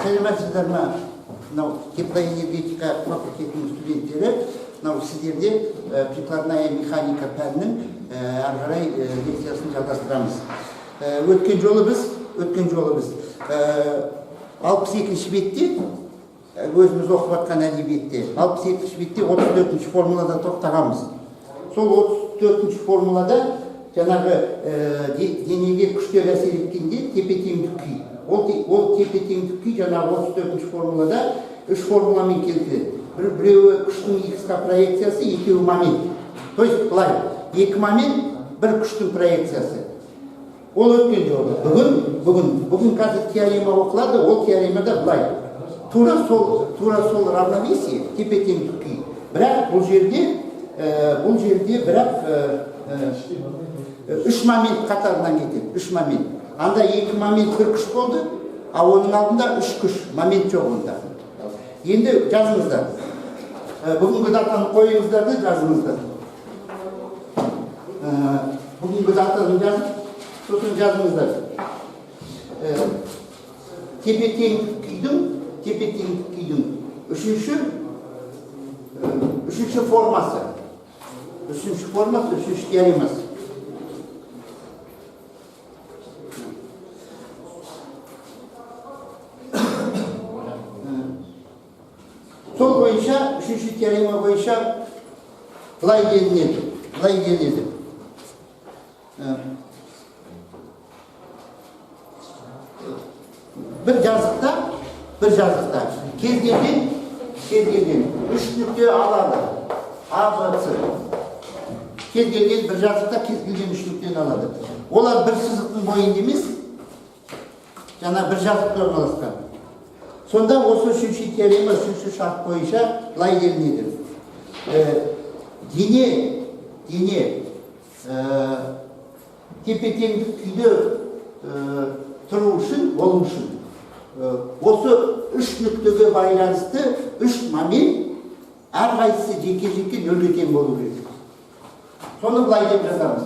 Сәлеметсіздер ме? Мынау теплоэнергетика факультетінің студенттері, мынау сіздерде прикладная механика пәнінің ары қарай лекциясын жалғастырамыз. Өткен жолы біз 62-ші бетте, өзіміз оқып жатқан әдебиетте, 62-ші бетте 34-ші формулада тоқтағанбыз. Сол 34-ші формулада жаңағы денеге күштер әсер еткенде тепе-теңдік күй. Ол тепе-теңдік күй жаңағы 34-ші формулада 3 формуламен келтіреді. Біреуі күштің X-қа проекциясы, екеуі момент. То есть былай, 2 момент, 1 күштің проекциясы. Ол өткен жолы. Бүгін қазір теорема оқылады, ол теоремада былай. Тура сол равновесие, тепе-теңдік күй. Бірақ бұл жерде бірақ 3 момент қатарынан кетеді, 3 момент. Анда 2 момент 1 күш болды, а оның алдында 3 күш, момент жоқ онда. Енді жазыңыздар. Бүгінгі датаны қойыңыздарды жазыңыздар. Бүгінгі датаны жазып, сосын жазыңыздар. Тепе-теңдік күйдің үшінші формасы. Үшінші теоремасы. Сол бойынша, үшінші теорема бойынша былай делінеді. Бір жазықта кез келген 3 нүкте алады. А, Б, С. Кез келген бір жазықта кез келген 3 нүктені алады. Олар бір сызықтың бойында емес, жаңа бір жазықта орналасқан. Сонда осы үшінші теорема, үшінші шарт бойынша былай делінеді. Дене тепе-теңдік күйде тұру үшін, болу үшін осы 3 нүктеге байланысты 3 момент әрқайсысы жеке-жеке нөлге тең болу керек. Соны былай деп жазамыз.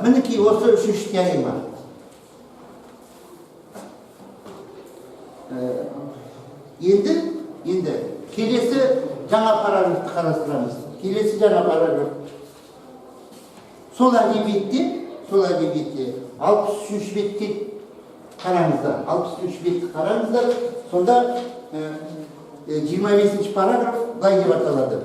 Мінекей осы үшінші теорема. Енді келесі жаңа параграфты қарастырамыз. Сол әдебиетте 63-ші бетте қараңыздар. 63-ші бетті қараңыздар. Сонда 25-ші параграф былай деп аталады.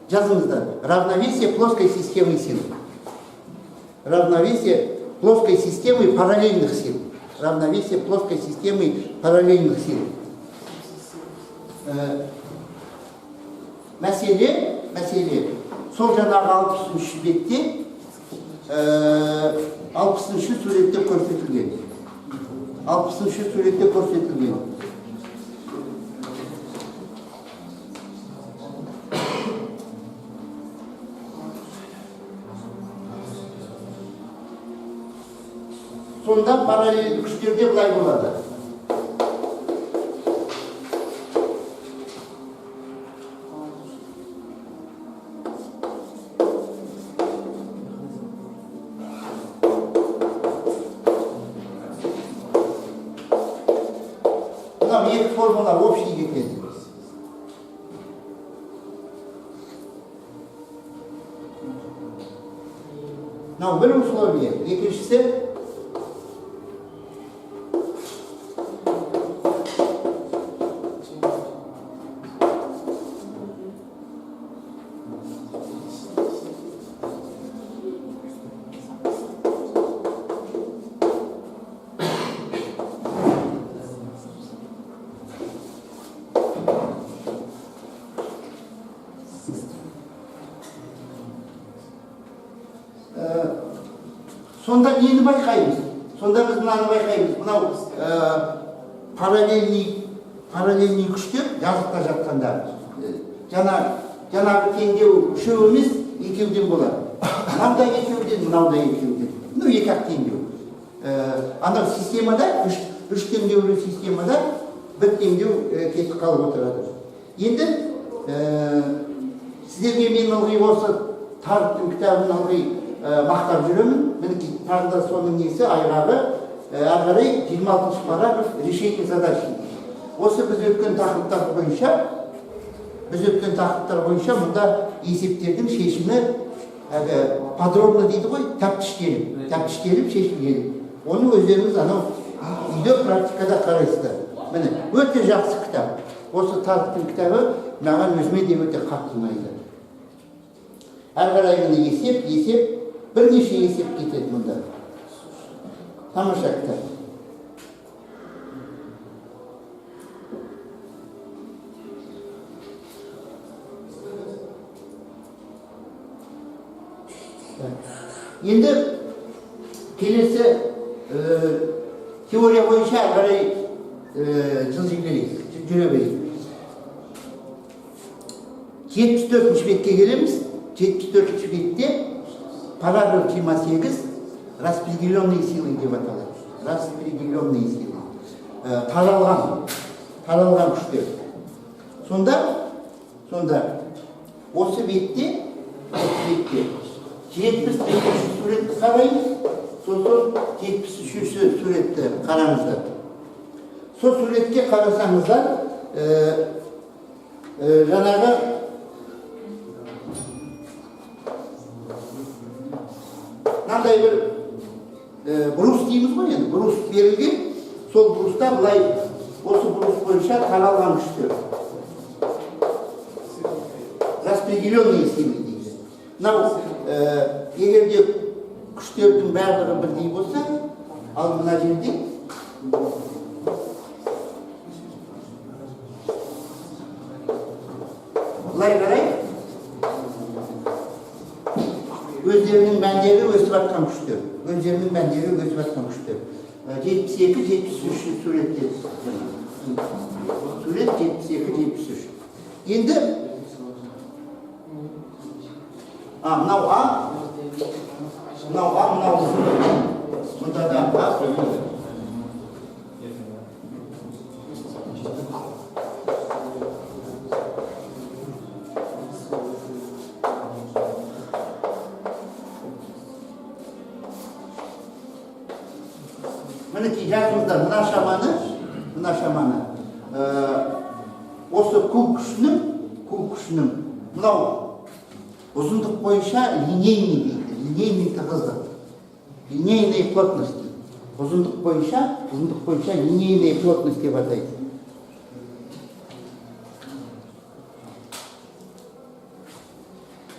Жазыңыздар. Равновесие плоской системы сил. Равновесие плоской системы параллельных сил. Равновесие плоской системы параллельных сил. Мәселе. Сол жаңағы 60-шы бетте 60-шы суретте көрсетілген. 60-шы суретте көрсетілген. Сонда параллельді күштерде былай болады. Бұдан екі формула общий екен. Мынау бір условие, екіншісі Сонда нені байқаймыз? Сонда біз мынаны байқаймыз. Мынау параллельный күштер жазықта жатқанда жаңағы теңдеу үшеу емес, екеуден болады. Мынау да екеуден, мынау да екеуден. Ну, екі-ақ теңдеу. Анау системада, үш теңдеулі системада бір теңдеу кетіп қалып отырады. Енді сіздерге мен ылғи осы Тарықтың кітабын ылғи мақтап жүремін. Мінекей тағы да соның несі айғағы әрі қарай 26-шы параграф решение задачи. Осы біз өткен тақырыптар бойынша мұнда есептердің шешімі подробно дейді ғой, тәптіштеліп шешілген. Оны өздеріңіз анау үйде практикада қарайсыздар. Міне, өте жақсы кітап. Осы Тарықтың кітабы маған өзіме де өте қатты ұнайды. Әрі қарай міне есеп, бірнеше есеп кетеді мұнда. Тамаша кітап. Енді келесі теория бойынша әрі қарай жылжи берейік, жүре берейік. 74-ші бетке келеміз. 74-ші бетте параграф 28 распределенные силы деп аталады. Распределенные силы. Таралған күштер. Сонда осы бетте 73-ші суретті қараймыз. Сосын 73-ші суретті қараңыздар. Сол суретке қарасаңыздар, жаңағы мынандай бір брус дейміз ғой енді, брус берілген, сол бруста былай осы брус бойынша таралған күштер. Распределенные силы дейді. Мынау егерде күштердің барлығы бірдей болса, ал мына жерде былай қарай өздерінің мәндері өсіп жатқан күштер. 72-73 суретте. Сурет 72-73. Енді мынау мұнда да мінекей жазыңыздар мына шаманы осы куб күшінің мынау ұзындық бойынша линейный тығыздық, линейная плотность. Ұзындық бойынша линейная плотность деп атайды.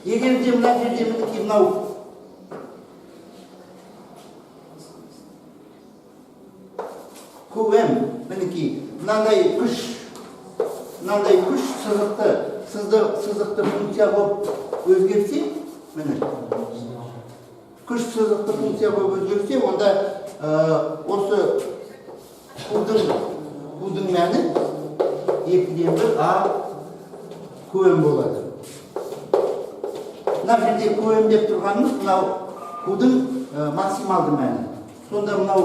Егер де мына жерде мінекей мынау QM, мінекей мынандай күш сызықты функция болып өзгерсе, міне күш сызықты функция болып өзгерсе, онда осы Q'дың мәні 2/1 A QM болады. Мына жерде QM деп тұрғанымыз мынау Q'дың максималды мәні. Сонда мынау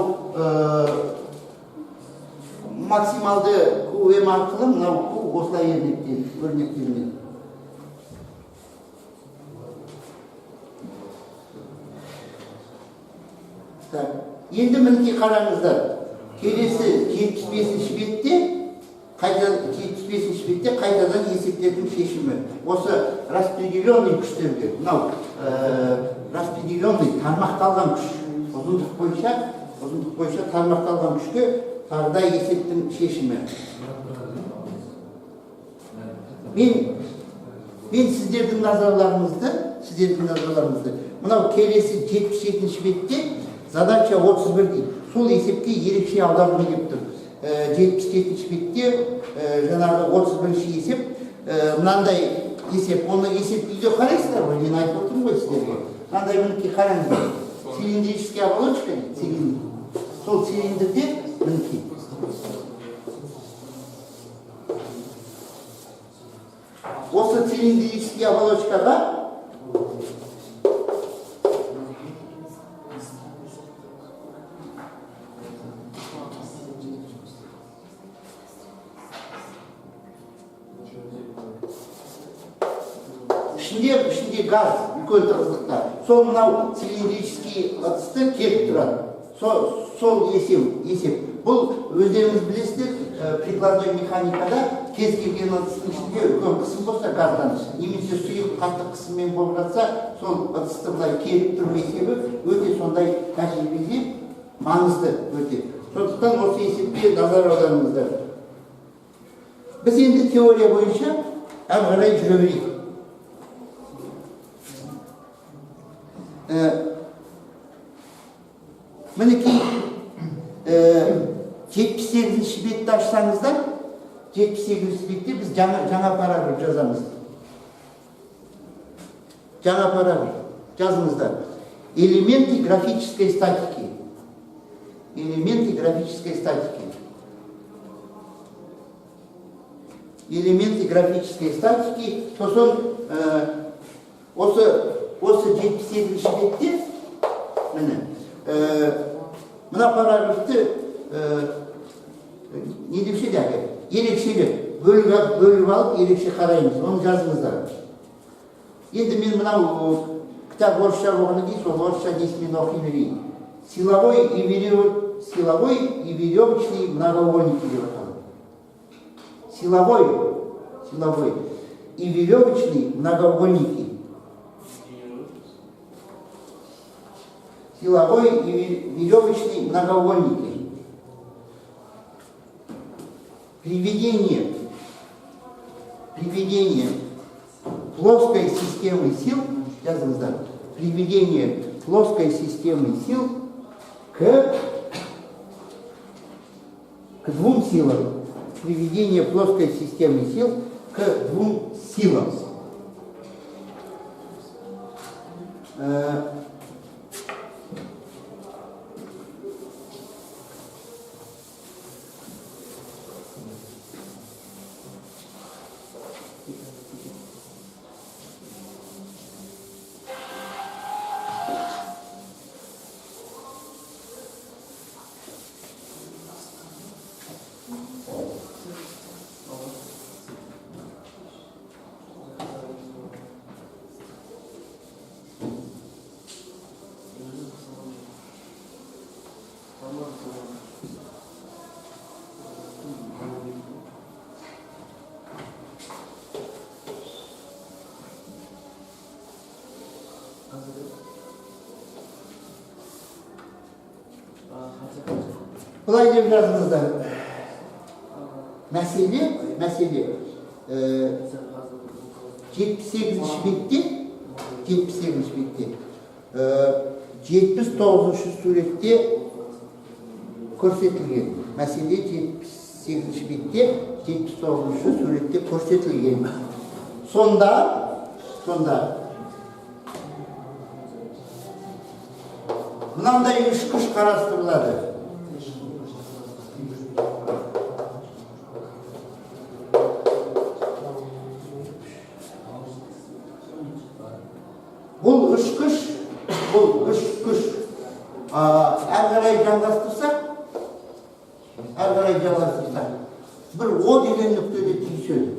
максималды QM арқылы мынау Q осылай өрнектелген. Енді мінекей қараңыздар. Келесі 75-ші бетте қайтадан есептердің шешімі. Осы распределенный күштерге, мынау распределенный тармақталған күш. Ұзындық бойынша тармақталған күшке тағыда есептің шешімі. Мен сіздердің назарларыңызды, мынау келесі 77-ші бетте задача 31 дейді. Сол есепке ерекше аударылып келіп тұр. 77-ші бетте жаңағы 31-ші есеп, мынандай есеп, оны есеп үйде қарайсыздар ғой, мен айтып отырмын ғой сіздерге. Мынандай мінекей қараңыздар. цилиндрический оболочка дейді, цилиндр. Сол цилиндрде мінекей. Осы цилиндрический оболочкаға ішінде газ, үлкен тығыздықта. Сол мынау цилиндрический ыдысты келіп тұрады. Сол есеп. Бұл өздеріңіз білесіздер, прикладной механикада кез келген ыдыстың ішінде үлкен қысым болса газдан, немесе сұйық қатты қысыммен болып жатса, сол ыдысты былай келіп тұру есебі өте сондай тәжірибеде маңызды өте. Сондықтан осы есепке назар аударыңыздар. Біз енді теория бойынша әрі қарай жүре берейік. Мінекей 78-ші бетті ашсаңыздар, 78-ші бетте біз жаңа параграф жазамыз. Жаңа параграф жазыңыздар. Элементы графической статики. Элементы графической статики. Элементы графической статики. Сосын осы 78-ші бетте мына параграфты не депші дәгі? Ерекшелік. Бөліп алып, ерекше қараймыз. Оны жазыңыздар. Енді мен мынау кітап орысша болғаны дейін, сол орысша несімен оқи берейін. Силовой и веревочный многоугольники деп аталады. Силовой и веревочный многоугольники. Силовой и веревочный многоугольники. Приведение плоской системы сил, приведение плоской системы сил к двум силам. Приведение плоской системы сил к двум силам. Бұлай деп жазыңыздар. Мәселе 78-ші бетте 79-ші суретте көрсетілген. Мәселе 78-ші бетте 79-ші суретте көрсетілген. Сонда мынандай үш күш қарастырылады. Бұл үш күш әрі қарай жалғастырсақ, бір О деген нүктеде түйіседі.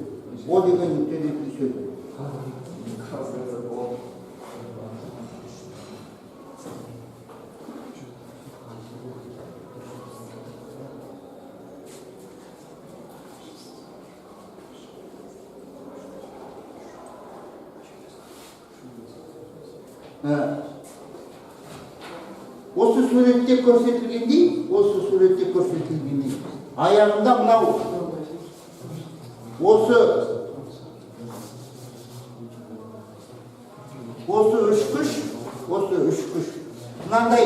Осы суретте көрсетілгендей, аяғында мынау осы үш күш мынандай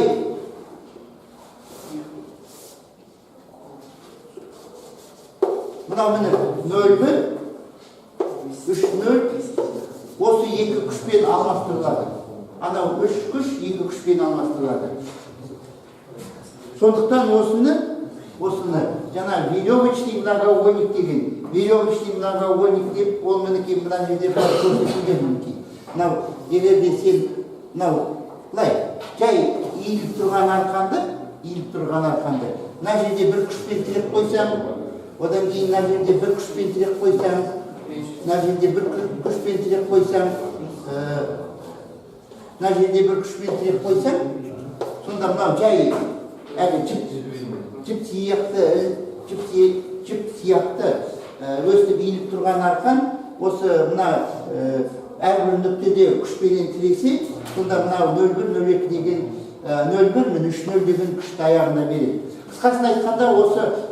мынау міне 0-1 3-0 осы екі күшпен алмастырылады. анау 3 күш 2 күшпен алмастырылады. Сондықтан осыны жаңа веревочный многоугольник деген, веревочный многоугольник деп, ол мінекей мына жерде бар көрсетілген мінекей. Мынау егер де сен мынау былай жай иіліп тұрған арқанды, мына жерде бір күшпен тіреп қойсаң, одан кейін мына жерде бір күшпен тіреп қойсаң, мына жерде бір күшпен тіреп қойсаң, мына жерде бір күшпен тіреп қойсаң, сонда мынау жай жіп сияқты өстіп иіліп тұрған арқан, осы мына әрбір нүктеде күшпенен тіресе, сонда мынау 0,1,02 деген 0,1,3,0 деген күшті аяғына береді. Қысқасын айтқанда,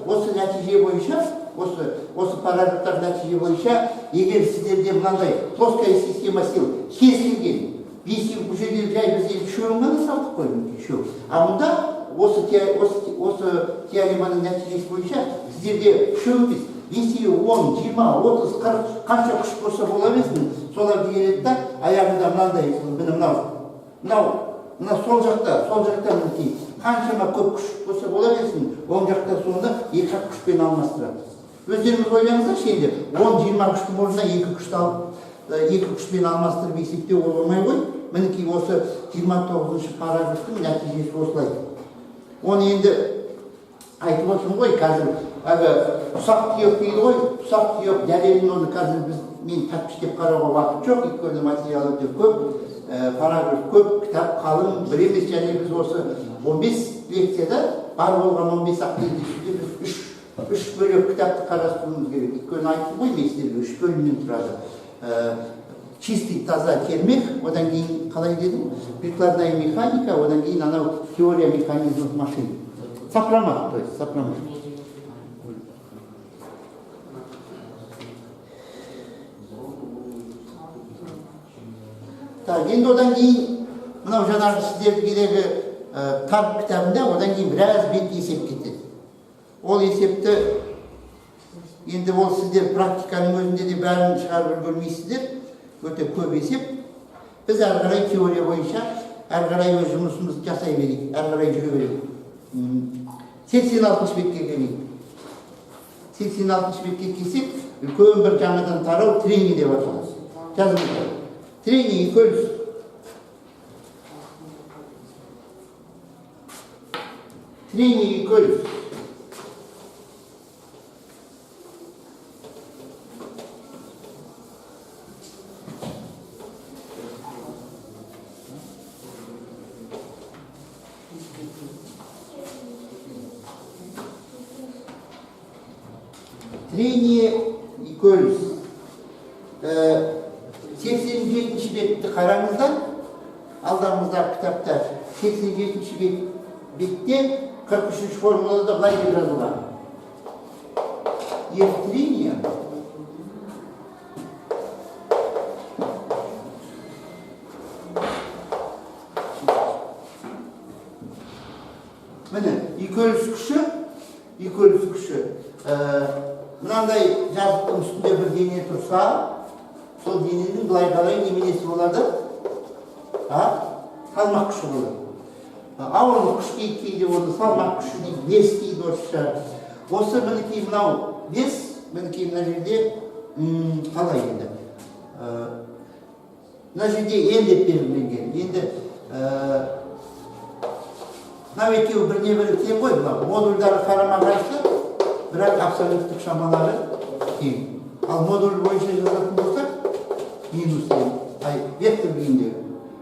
осы нәтиже бойынша, осы параграфтар нәтиже бойынша, егер сіздерде мынандай плоская система сил кез келген, бесеу бұл жерде жай біз үшеуін ғана салдық қой, үшеу. А мұнда осы теореманың нәтижесі бойынша сіздерде үшеу емес, 5, 10, 20, 30, 40 қанша күш болса бола берсін, соларды келеді да, аяғында мынандай, мынау сол жақта мінекей, қаншама көп күш болса бола берсін, оң жақта соны 2 күшпен алмастырады. Өздеріңіз ойлаңыздаршы енді, 10-20 күштің орнына 2 күшті алып, 2 күшпен алмастырып есептеу болмай ғой, мінекей осы 29-шы параграфтың нәтижесі осылай. Оны енді айтып отырмын ғой, қазір ұсақ түйек дейді ғой, ұсақ түйек дәлелін оны қазір мен тәптіштеп қарауға уақыт жоқ, өйткені материал өте көп, параграф көп, кітап қалың, бір емес, және біз осы 15 лекцияда бар болған 15 кездесуде біз 3 бөлек кітапты қарастыруымыз керек. Өйткені айттым ғой, мен сіздерге 3 бөлімнен тұрады. Чистый таза термех, одан кейін қалай дедім, прикладная механика, одан кейін анау теория механизмов машин. Сопромат, то есть сопромат. Так, енді одан кейін мынау жаңағы сіздердегі тап кітабында одан кейін біраз бет есеп кетеді. Ол есепті енді ол сіздер практиканың өзінде де бәрін шығарып үлгермейсіздер. Өте көп есеп. Біз әрі қарай теория бойынша, әрі қарай өз жұмысымызды жасай берейік, әрі қарай жүре берейік. 86 бетке келейік. 86 бетке келсек, үлкен бір жаңадан тарау трение деп аталады. Жазыңыздар. Трение equals трение equals 87-ші бетті қараңыздар, алдамыздағы кітапта 87-ші бетте 43-ші формулада былай деп жазылған. Трение міне, equals күші мынандай жазықтың үстінде бір дене тұрса, сол дененің былай қарай неменесі болады? Салмақ күші болады. Ауырлық күш кейде оны салмақ күші дейді, вес дейді орысша. Осы мінекей мынау вес, мінекей мына жерде қалай енді? Мына жерде N деп белгіленген. Енді мынау екеуі біріне-бірі тең ғой, модульдары қарама-қарсы, бірақ абсолюттік шамалары тең. Ал модуль бойынша жазатын болсақ, минус вектор күйінде.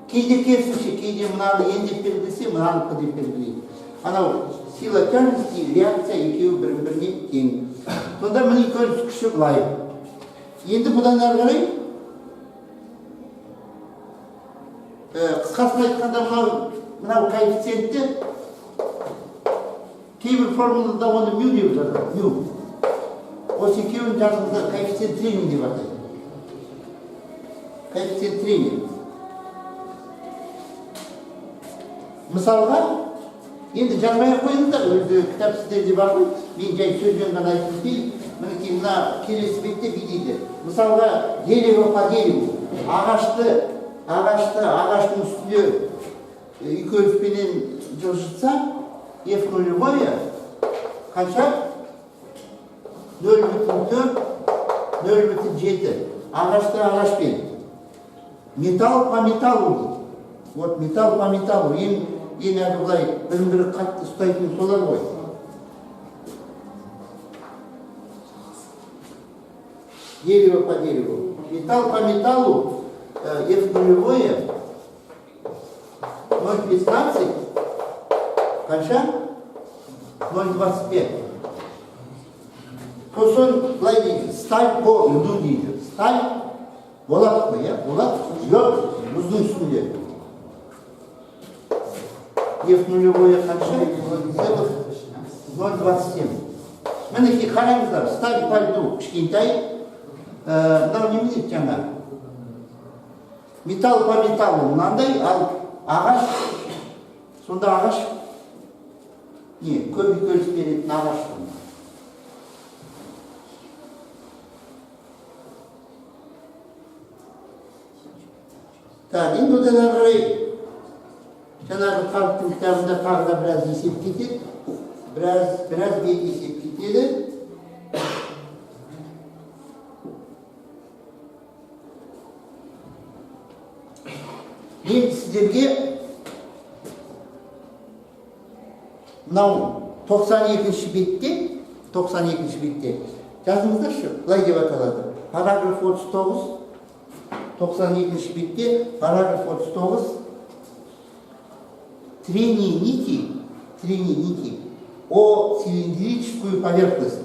Кейде керісінше, кейде мынаны N деп белгілесе, мынаны P деп белгілейді. Анау сила тяжести, реакция екеуі біріне тең. Сонда міне көріс күші былай. Енді бұдан әрі қарай қысқасын айтқанда мынау коэффициентті кейбір формулада оны мю деп жазады. Мю. Осы екеуін жазғанда коэффициент трения деп атайды. Коэффициент трения. Мысалға, енді жазбай қойыңыздар, өзі кітап сіздерде бар ғой, мен жай сөзбен ғана айтып өтейін, мінекей мына келесі бетте дейді. Мысалға, дерево по дереву, ағашты ағаштың үстіне үйкеліспенен жылжытса, F нулевое қанша? 0,4, 0,7. Ағашты ағашпен. Металл по металлу дейді. Вот металл по металлу. Ең былай бірін-бірі қатты ұстайтын солар ғой. Дерево по дереву. Металл по металлу F нулевое 0,15 қанша? 0,25. Сосын былай дейді, сталь по льду дейді. Сталь болат қой, болат лед мұздың үстінде. F нулевое қанша? 0,27. Мінекей қараңыздар, сталь по льду кішкентай. Мынау неме дейді жаңа? Металл по металлу мынандай, ал ағаш, сонда ағаш не, көп үйкеліс беретін ағаш. Так, енді одан әрі жаңағы Қаріптің кітабында тағы да біраз есеп кетеді. Біраз бет есеп кетеді. Мен сіздерге мынау 92-ші бетте жазыңыздаршы, былай деп аталады. Параграф 39, 92-ші бетте, параграф 39, трение нити о цилиндрическую поверхность.